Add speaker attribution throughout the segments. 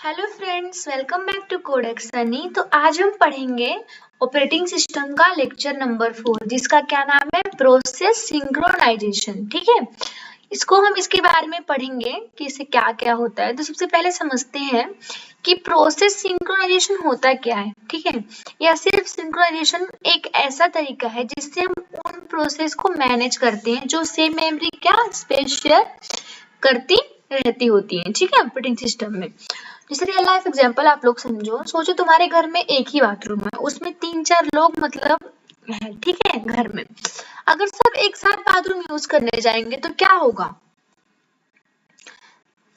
Speaker 1: Hello friends, welcome back to Codex Sunny. तो आज हम पढ़ेंगे ऑपरेटिंग सिस्टम का लेक्चर नंबर 4 जिसका क्या नाम है, प्रोसेस सिंक्रोनाइजेशन। ठीक है, इसको हम इसके बारे में पढ़ेंगे कि इससे क्या क्या होता है। तो सबसे पहले समझते हैं कि प्रोसेस सिंक्रोनाइजेशन होता क्या है। ठीक है, या सिर्फ सिंक्रोनाइजेशन एक ऐसा तरीका है जिससे हम उन प्रोसेस को मैनेज करते हैं जो सेम मेमोरी क्या स्पेस शेयर करती रहती होती है। ठीक है, ऑपरेटिंग सिस्टम में जैसे रियल लाइफ एग्जांपल आप लोग समझो। सोचो तुम्हारे घर में एक ही बाथरूम है, उसमें 3-4 लोग मतलब है। ठीक है, घर में अगर सब एक साथ बाथरूम यूज करने जाएंगे तो क्या होगा,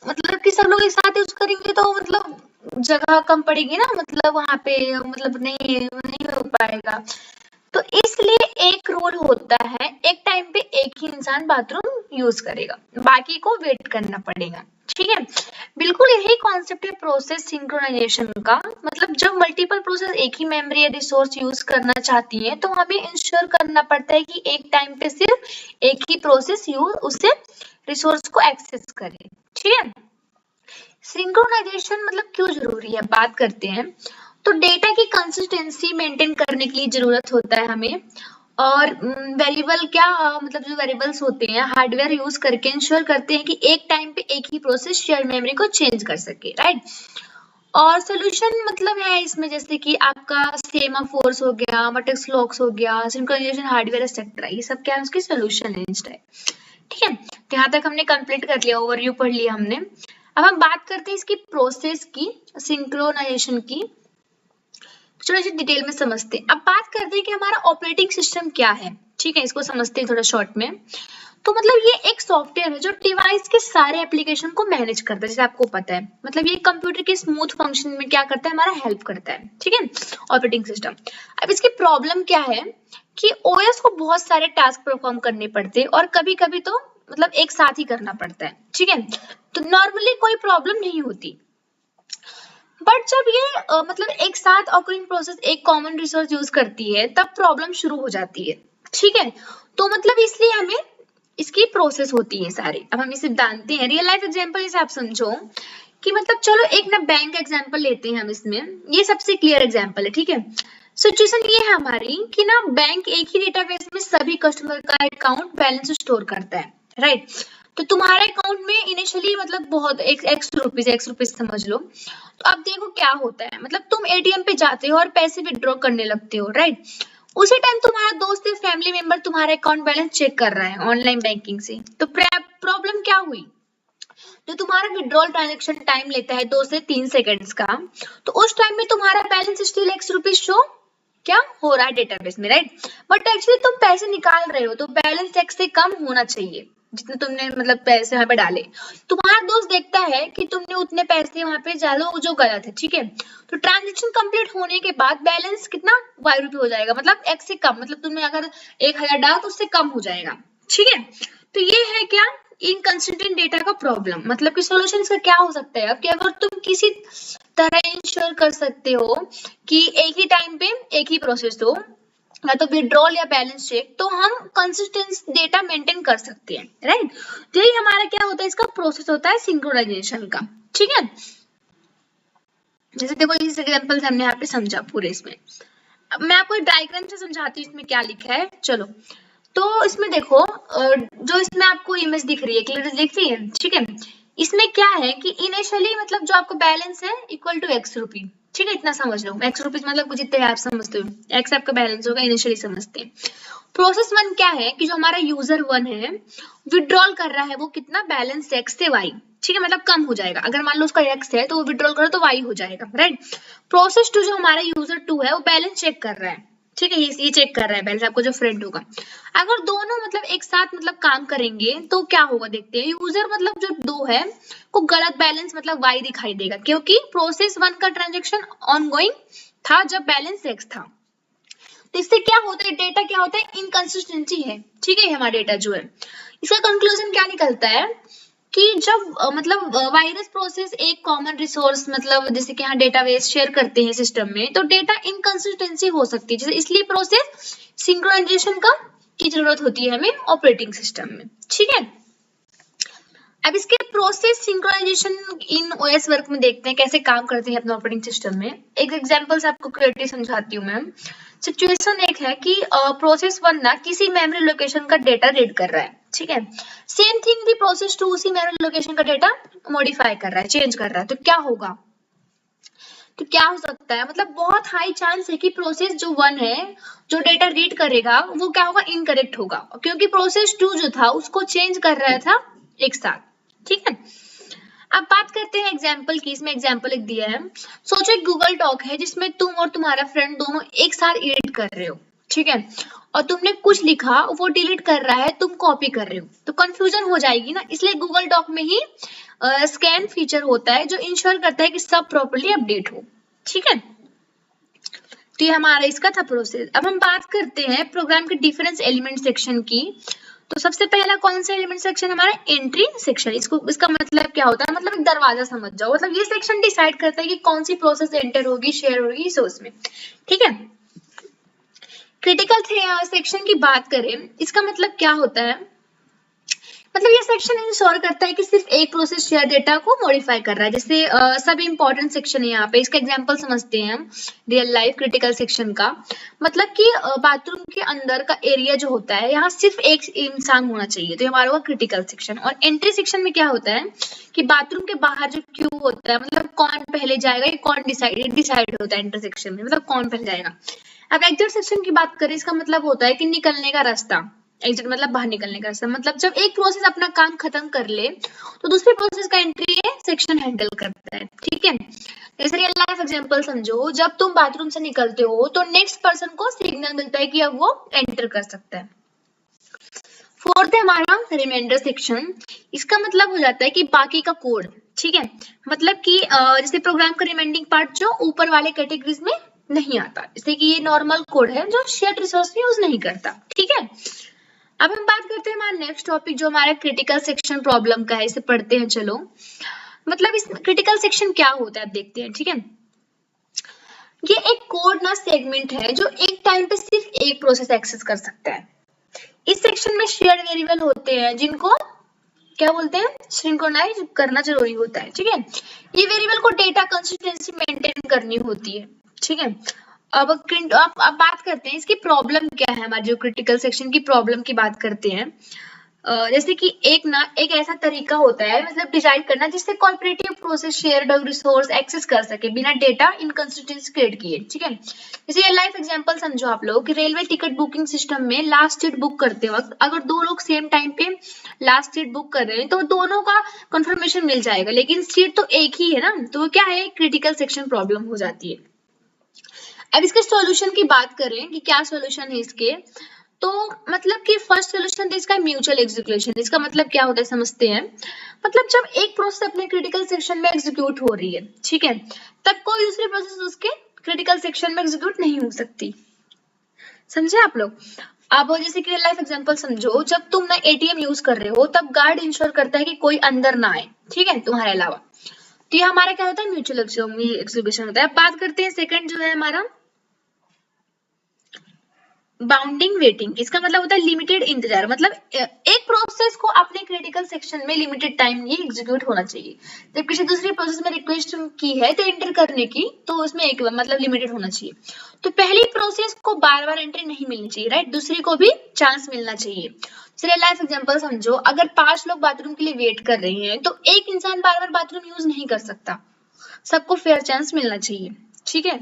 Speaker 1: मतलब कि सब लोग एक साथ यूज करेंगे तो मतलब जगह कम पड़ेगी ना, मतलब वहां पे मतलब नहीं हो पाएगा। तो इसलिए एक रूल होता है, एक टाइम पे एक ही इंसान बाथरूम यूज करेगा, बाकी को वेट करना पड़ेगा। ठीक है, बिल्कुल यही कॉन्सेप्ट है प्रोसेस सिंक्रोनाइजेशन का। मतलब जब मल्टीपल प्रोसेस एक ही मेमोरी या रिसोर्स यूज करना चाहती है तो हमें इंश्योर करना पड़ता है कि एक टाइम पे सिर्फ एक ही प्रोसेस यूज उसे रिसोर्स को एक्सेस करे। ठीक है, सिंक्रोनाइजेशन मतलब क्यों जरूरी है, बात करते हैं। तो डेटा की कंसिस्टेंसी मेंटेन करने के लिए जरूरत होता है हमें, और वेरिएबल क्या मतलब जो वेरिएबल्स होते हैं हार्डवेयर यूज करके इंश्योर करते हैं कि एक टाइम पे एक ही प्रोसेस शेयर मेमोरी को चेंज कर सके। राइट, और सोल्यूशन मतलब है इसमें जैसे कि आपका सेमाफोर्स हो गया, वर्टेक्स लॉक्स हो गया, सिंक्रोनाइजेशन हार्डवेयर एक्सेट्रा, ये सब क्या है उसके सोल्यूशन है इस टाइप। ठीक है, तो यहाँ तक हमने कंप्लीट कर लिया, ओवरव्यू पढ़ लिया हमने। अब हम बात करते हैं इसकी प्रोसेस की, सिंक्रोनाइजेशन की। चलो इसे डिटेल में समझते हैं। अब बात करते हैं कि हमारा ऑपरेटिंग सिस्टम क्या है। ठीक है, इसको समझते हैं थोड़ा शॉर्ट में। तो मतलब ये एक सॉफ्टवेयर है जो डिवाइस के सारे एप्लीकेशन को मैनेज करता है, जैसे आपको पता है। मतलब ये कंप्यूटर के स्मूथ फंक्शन में क्या करता है, हमारा हेल्प करता है। ठीक है, ऑपरेटिंग सिस्टम। अब इसकी प्रॉब्लम क्या है कि ओएस को बहुत सारे टास्क परफॉर्म करने पड़ते हैं और कभी कभी तो मतलब एक साथ ही करना पड़ता है। ठीक है, तो नॉर्मली कोई प्रॉब्लम नहीं होती, बट जब ये मतलब एक साथ ऑकरिंग प्रोसेस एक कॉमन रिसोर्स यूज करती है तब प्रॉब्लम शुरू हो जाती है। ठीक है, तो मतलब इसलिए हमें इसकी प्रोसेस होती है सारी। अब हम इसे जानते हैं रियल लाइफ एग्जांपल जैसे आप समझो कि मतलब चलो एक ना बैंक एग्जांपल लेते हैं हम इसमें, ये सबसे क्लियर एग्जांपल है। ठीक है, सिचुएशन ये है हमारी कि ना बैंक एक ही डेटाबेस में सभी कस्टमर का अकाउंट बैलेंस स्टोर करता है। राइट, तो तुम्हारे अकाउंट में इनिशियली मतलब बहुत एक्स रुपीज समझ लो। तो अब देखो क्या होता है, मतलब तुम एटीएम पे जाते हो और पैसे विड्रॉ करने लगते हो। राइट, उसी टाइम तुम्हारा दोस्त या फैमिली मेंबर तुम्हारा अकाउंट बैलेंस चेक कर रहा है ऑनलाइन बैंकिंग से। तो प्रॉब्लम क्या हुई, जो तुम्हारा विड्रॉल ट्रांजैक्शन टाइम लेता है 2 से 3 सेकंड्स का, तो उस टाइम में तुम्हारा बैलेंस स्टिल ₹X शो क्या हो रहा है डेटाबेस में। राइट, बट एक्चुअली तुम पैसे निकाल रहे हो तो बैलेंस X से कम होना चाहिए जितने तुमने मतलब पैसे वहां पे डाले। तुम्हारा दोस्त देखता है कि तुमने उतने पैसे वहां पे डालो जो गलत है। ठीक है, तो ट्रांजेक्शन कंप्लीट होने के बाद बैलेंस कितना ₹Y हो जाएगा, मतलब X से कम, मतलब तुमने अगर 1000 डाला तो उससे कम हो जाएगा। ठीक है, तो ये है क्या, इनकंसिस्टेंट डेटा का प्रॉब्लम। मतलब कि सॉल्यूशन इसका क्या हो सकता है, अब कि अगर तुम किसी तरह इंश्योर कर सकते हो कि एक ही टाइम पे एक ही प्रोसेस हो, या तो विड्रॉल या बैलेंस चेक, तो हम कंसिस्टेंट डेटा मेंटेन कर सकते हैं। राइट, तो यही हमारा क्या होता है, इसका प्रोसेस होता है सिंक्रोनाइजेशन का। ठीक है, जैसे देखो इस एग्जांपल से हमने यहाँ पे समझा पूरे इसमें। अब मैं आपको डायग्राम से समझाती हूँ इसमें क्या लिखा है। चलो, तो इसमें देखो जो इसमें आपको इमेज दिख रही है, क्लियर दिख रही है। ठीक है, इसमें क्या है कि इनिशियली मतलब जो आपको बैलेंस है इक्वल टू ₹X। ठीक है, इतना समझ लो। ₹X मतलब जितने आप समझते हो, X आपका बैलेंस होगा, इनिशियली समझते हैं। प्रोसेस 1 क्या है कि जो हमारा यूजर 1 है विड्रॉल कर रहा है, वो कितना बैलेंस X से Y। ठीक है, मतलब कम हो जाएगा। अगर मान लो उसका X है तो वो विड्रॉल करो तो Y हो जाएगा। राइट, प्रोसेस 2 जो हमारा यूजर 2 है वो बैलेंस चेक कर रहा है। ठीक है, ये चेक कर रहा है बैलेंस, आपको जो फ्रेंड होगा। अगर दोनों मतलब एक साथ मतलब काम करेंगे तो क्या होगा देखते हैं। यूजर मतलब जो 2 है को गलत बैलेंस मतलब Y दिखाई देगा, क्योंकि प्रोसेस 1 का ट्रांजेक्शन ऑनगोइंग था जब बैलेंस X था। तो इससे क्या होता है, डेटा क्या होता है, इनकंसिस्टेंसी है। ठीक है, हमारा डेटा जो है, इसका कंक्लूजन क्या निकलता है कि जब मतलब वायरस प्रोसेस एक कॉमन रिसोर्स मतलब जैसे कि यहाँ डेटाबेस शेयर करते हैं सिस्टम में, तो डेटा इनकंसिस्टेंसी हो सकती है, जैसे इसलिए प्रोसेस सिंक्रोनाइजेशन का की जरूरत होती है हमें ऑपरेटिंग सिस्टम में। ठीक है, अब इसके प्रोसेस सिंक्रोनाइजेशन इन ओएस वर्क में देखते हैं कैसे काम करते हैं अपने ऑपरेटिंग सिस्टम में। एक एग्जांपल से आपको क्लियरली समझाती हूँ मैं। सिचुएशन एक है कि प्रोसेस 1 ना किसी मेमोरी लोकेशन का डेटा रीड कर रहा है, ठीक है। सेम थिंग दी प्रोसेस 2 उसी मेमोरी लोकेशन का डेटा मॉडिफाई कर रहा है, चेंज कर रहा है। तो क्या होगा, तो क्या हो सकता है, मतलब बहुत हाई चांस है कि प्रोसेस जो 1 है जो डेटा रीड करेगा वो क्या होगा, इनकरेक्ट होगा, क्योंकि प्रोसेस 2 जो था उसको चेंज कर रहा था एक साथ, ठीक है। अब बात करते हैं एग्जाम्पल की। इसमें एग्जाम्पल एक दिया है, सोचो एक गूगल डॉक है जिसमें तुम और तुम्हारा फ्रेंड दोनों एक साथ एडिट कर रहे हो, ठीक है, और तुमने कुछ लिखा वो डिलीट कर रहा है, तुम कॉपी कर रहे हो, तो कंफ्यूजन हो जाएगी ना। इसलिए गूगल डॉक में ही स्कैन फीचर होता है जो इंश्योर करता है कि सब प्रॉपर्ली अपडेट हो, ठीक है। तो ये हमारा इसका था प्रोसेस। अब हम बात करते हैं प्रोग्राम के डिफरेंस एलिमेंट सेक्शन की। तो सबसे पहला कौन सा एलिमेंट सेक्शन हमारा, एंट्री सेक्शन। इसका मतलब क्या होता है, मतलब एक दरवाजा समझ जाओ, मतलब ये सेक्शन डिसाइड करता है कि कौन सी प्रोसेस एंटर होगी, शेयर होगी सोर्स में, ठीक है। क्रिटिकल सेक्शन की बात करें, इसका मतलब क्या होता है, मतलब ये सेक्शन इंश्योर करता है कि सिर्फ एक प्रोसेस शेयर डेटा को मॉडिफाई कर रहा है। जैसे सब इम्पोर्टेंट सेक्शन है यहाँ पे, इसका एग्जांपल समझते हैं हम रियल लाइफ क्रिटिकल सेक्शन का। मतलब कि बाथरूम के अंदर का एरिया जो होता है यहाँ सिर्फ एक इंसान होना चाहिए, तो हमारा हुआ क्रिटिकल सेक्शन। और एंट्री सेक्शन में क्या होता है कि बाथरूम के बाहर जो क्यू होता है, मतलब कौन पहले जाएगा, ये कौन डिसाइड होता है एंट्री सेक्शन में, मतलब कौन पहले जाएगा। अब एग्जिट सेक्शन की बात करें, इसका मतलब होता है कि निकलने का रास्ता। एग्जिट मतलब बाहर निकलने का रास्ता, मतलब जब एक प्रोसेस अपना काम खत्म कर ले तो दूसरी प्रोसेस का एंट्री ये सेक्शन हैंडल करता है, ठीक है। जैसे रियल लाइफ एग्जांपल समझो, जब तुम बाथरूम से निकलते हो तो नेक्स्ट पर्सन को सिग्नल मिलता है कि अब वो एंटर कर सकता है। फोर्थ है हमारा रिमाइंडर सेक्शन। इसका मतलब हो जाता है कि बाकी का कोड, ठीक है, मतलब कि जैसे प्रोग्राम का रिमाइंडिंग पार्ट जो ऊपर वाले कैटेगरीज में नहीं आता, जैसे कि ये नॉर्मल कोड है जो शेयर्ड रिसोर्स यूज नहीं करता, ठीक है। अब हम बात करते हैं हमारा नेक्स्ट टॉपिक जो हमारा क्रिटिकल सेक्शन प्रॉब्लम का है, इसे पढ़ते हैं चलो। मतलब इस क्रिटिकल सेक्शन क्या होता है देखते हैं, ठीक है। ये एक कोड ना सेगमेंट है जो एक टाइम पे सिर्फ एक प्रोसेस एक्सेस कर सकता है। इस सेक्शन में शेयर्ड वेरिएबल होते हैं जिनको क्या बोलते हैं, सिंक्रोनाइज करना जरूरी होता है, ठीक है। ये वेरिएबल को डेटा कंसिस्टेंसी मेंटेन करनी होती है, ठीक है। अब बात करते हैं इसकी प्रॉब्लम क्या है, हमारे जो क्रिटिकल सेक्शन की प्रॉब्लम की बात करते हैं। जैसे कि एक ऐसा तरीका होता है, मतलब डिजाइन करना जिससे cooperative process shared resource access कर सके बिना डेटा इनकंसिस्टेंसी क्रिएट किए, ठीक है। जैसे ये लाइफ एग्जांपल समझो आप लोग कि रेलवे टिकट बुकिंग सिस्टम में लास्ट सीट बुक करते वक्त अगर दो लोग सेम टाइम पे लास्ट सीट बुक कर रहे हैं तो दोनों का कंफर्मेशन मिल जाएगा, लेकिन सीट तो एक ही है ना, तो वो क्या है, क्रिटिकल सेक्शन प्रॉब्लम हो जाती है। अब इसके सॉल्यूशन की बात करें कि क्या सॉल्यूशन है इसके, तो मतलब कि फर्स्ट सॉल्यूशन है इसका म्यूचुअल एग्जीक्यूशन। इसका मतलब क्या होता है समझते हैं। मतलब जब एक प्रोसेस अपने क्रिटिकल सेक्शन में एग्जीक्यूट हो रही है, ठीक है, तब कोई दूसरी प्रोसेस उसके क्रिटिकल सेक्शन में एग्जीक्यूट नहीं हो सकती, समझे आप लोग। अब जैसे कि लाइफ एग्जांपल समझो, जब तुम ना एटीएम यूज कर रहे हो तब गार्ड इंश्योर करता है कि कोई अंदर ना आए, ठीक है, तुम्हारे अलावा। तो ये हमारा क्या होता है, म्यूचुअल एग्जीक्यूशन होता है। अब बात करते हैं सेकंड जो है हमारा बाउंडिंग वेटिंग। इसका मतलब होता है लिमिटेड इंतजार, मतलब एक प्रोसेस को अपने क्रिटिकल सेक्शन में लिमिटेड टाइम ही एग्जीक्यूट होना चाहिए। जब किसी दूसरी प्रोसेस में रिक्वेस्ट की है तो एंटर करने की, तो उसमें एक मतलब लिमिटेड होना चाहिए। तो पहली प्रोसेस को बार बार एंट्री नहीं मिलनी चाहिए, राइट, दूसरी को भी चांस मिलना चाहिए। चलिए लाइफ एग्जांपल समझो, अगर 5 लोग बाथरूम के लिए वेट कर रहे हैं तो एक इंसान बार बार बाथरूम यूज नहीं कर सकता, सबको फेयर चांस मिलना चाहिए, ठीक है।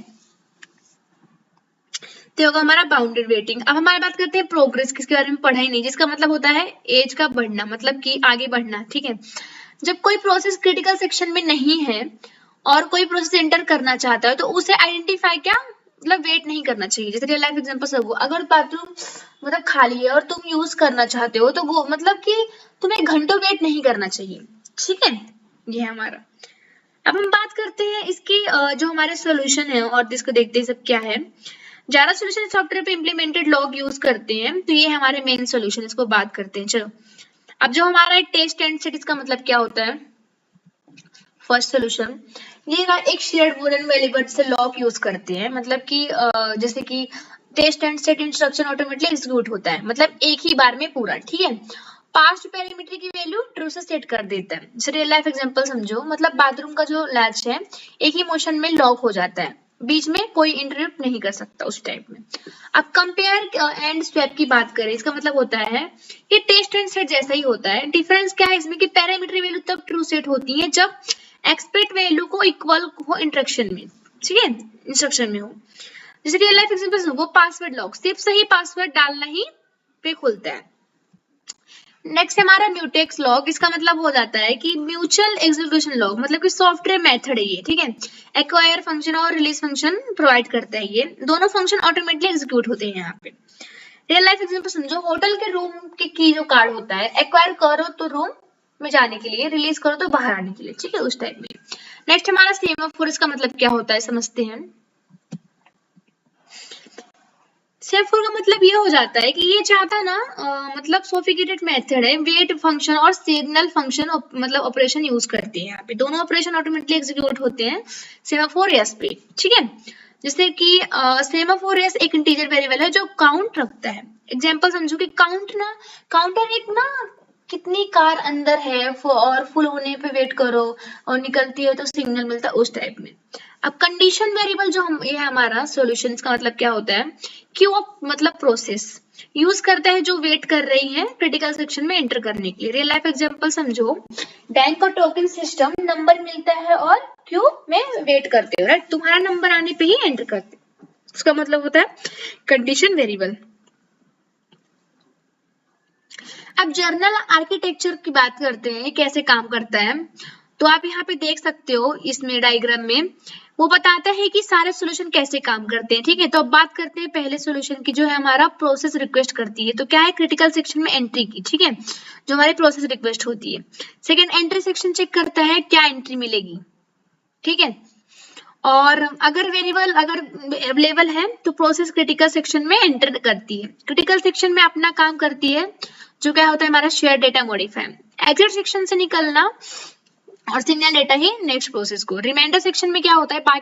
Speaker 1: तो होगा हमारा बाउंडेड वेटिंग। अब हमारी बात करते हैं प्रोग्रेस, किसके बारे में पढ़ा ही नहीं, जिसका मतलब होता है एज का बढ़ना, मतलब कि आगे बढ़ना, ठीक है। जब कोई प्रोसेस क्रिटिकल सेक्शन में नहीं है और कोई प्रोसेस एंटर करना चाहता है तो उसे आइडेंटिफाई क्या, मतलब वेट नहीं करना चाहिए। जैसे रियल लाइफ एग्जांपल सब, अगर बाथरूम मतलब खाली है और तुम यूज करना चाहते हो तो वो मतलब कि तुम्हें घंटों वेट नहीं करना चाहिए, ठीक है। ये है हमारा। अब हम बात करते हैं इसकी जो हमारे सॉल्यूशन है और जिसको देखते हैं सब क्या है। जारा सॉल्यूशन सॉफ्टवेयर पे इम्प्लीमेंटेड लॉग यूज करते हैं, तो ये हमारे मेन सॉल्यूशन, इसको बात करते हैं चलो। अब जो हमारा टेस्ट एंड सेट, इसका मतलब क्या होता है, फर्स्ट सॉल्यूशन ये ना एक शेयर्ड वुलन वेरिएबल से लॉग यूज करते हैं, मतलब कि जैसे कि test and set instruction automatically execute होता है, मतलब एक ही बार में पूरा, ठीक है। पास्ट पैरामीटर की वैल्यू ट्रू से सेट कर देता है। जैसे रियल लाइफ एग्जांपल समझो, मतलब बाथरूम का जो लैच है एक ही मोशन में लॉक हो जाता है, बीच में कोई इंटरप्ट नहीं कर सकता उस टाइप में। अब कंपेयर एंड स्वैप की बात करें, इसका मतलब होता है ये टेस्ट एंड सेट जैसा ही होता है। डिफरेंस क्या है इसमें कि पैरामीटर वैल्यू तब ट्रू सेट होती है जब एक्सपेक्ट वैल्यू को इक्वल हो इंस्ट्रक्शन में, ठीक है, इंस्ट्रक्शन में हो। जैसे रियल लाइफ एग्जांपल वो पासवर्ड लॉक, सिर्फ सही पासवर्ड डालना ही पे खुलता है। नेक्स्ट हमारा म्यूटेक्स लॉग, इसका मतलब हो जाता है कि म्यूचुअल एग्जीक्यूशन लॉग, मतलब कि सॉफ्टवेयर मेथड है ये, ठीक है। एक्वायर फंक्शन और रिलीज फंक्शन प्रोवाइड करता है, ये दोनों फंक्शन ऑटोमेटिकली एग्जीक्यूट होते हैं यहाँ पे। रियल लाइफ एग्जांपल समझो, होटल के रूम के की जो कार्ड होता है, एक्वायर करो तो रूम में जाने के लिए, रिलीज करो तो बाहर आने के लिए, ठीक है, उस टाइप में। नेक्स्ट हमारा सेमाफोर, इसका मतलब क्या होता है समझते हैं। सेमाफोर का मतलब ये हो जाता है कि ये चाहता ना मतलब सोफिस्टिकेटेड मेथड है, वेट फंक्शन और सिग्नल फंक्शन मतलब ऑपरेशन यूज करते हैं। यहाँ पे दोनों ऑपरेशन ऑटोमेटिकली एग्जीक्यूट होते हैं सेमाफोर एस पे, ठीक है। जैसे कि सेमाफोर एस एक इंटीजर वेरिएबल है जो काउंट रखता है। एग्जांपल समझो कि काउंटर एक ना कितनी कार अंदर है और फुल होने पे वेट करो और निकलती है तो सिग्नल मिलता है, उस टाइप में। अब कंडीशन वेरिएबल जो हम ये है हमारा सॉल्यूशंस का मतलब क्या होता है, क्यू मतलब प्रोसेस यूज करता है जो वेट कर रही है क्रिटिकल सेक्शन में एंटर करने के लिए। रियल लाइफ एग्जांपल समझो, बैंक का टोकन सिस्टम नंबर मिलता है और क्यू में वेट करते हो, राइट, तुम्हारा नंबर आने पे ही एंटर करते, उसका मतलब होता है कंडीशन वेरिएबल। अब जर्नल आर्किटेक्चर की बात करते हैं, कैसे काम करता है। तो आप यहाँ पे देख सकते हो इसमें डायग्राम में वो बताता है कि सारे सॉल्यूशन कैसे काम करते हैं, ठीक है। तो अब बात करते हैं पहले सॉल्यूशन की, जो है हमारा प्रोसेस रिक्वेस्ट करती है, तो क्या है क्रिटिकल सेक्शन में एंट्री की, ठीक है, जो हमारी प्रोसेस रिक्वेस्ट होती है। सेकेंड एंट्री सेक्शन चेक करता है क्या एंट्री मिलेगी, ठीक है, और अगर वेरिएबल अगर अवेलेबल है तो प्रोसेस क्रिटिकल सेक्शन में एंटर करती है, क्रिटिकल सेक्शन में अपना काम करती है, जो क्या होता है हमारा share data modify. Exit section से निकलना और सिग्नल डेटा ही नेक्स्ट प्रोसेस को। रिमाइंडर सेक्शन में क्या होता है, बाकी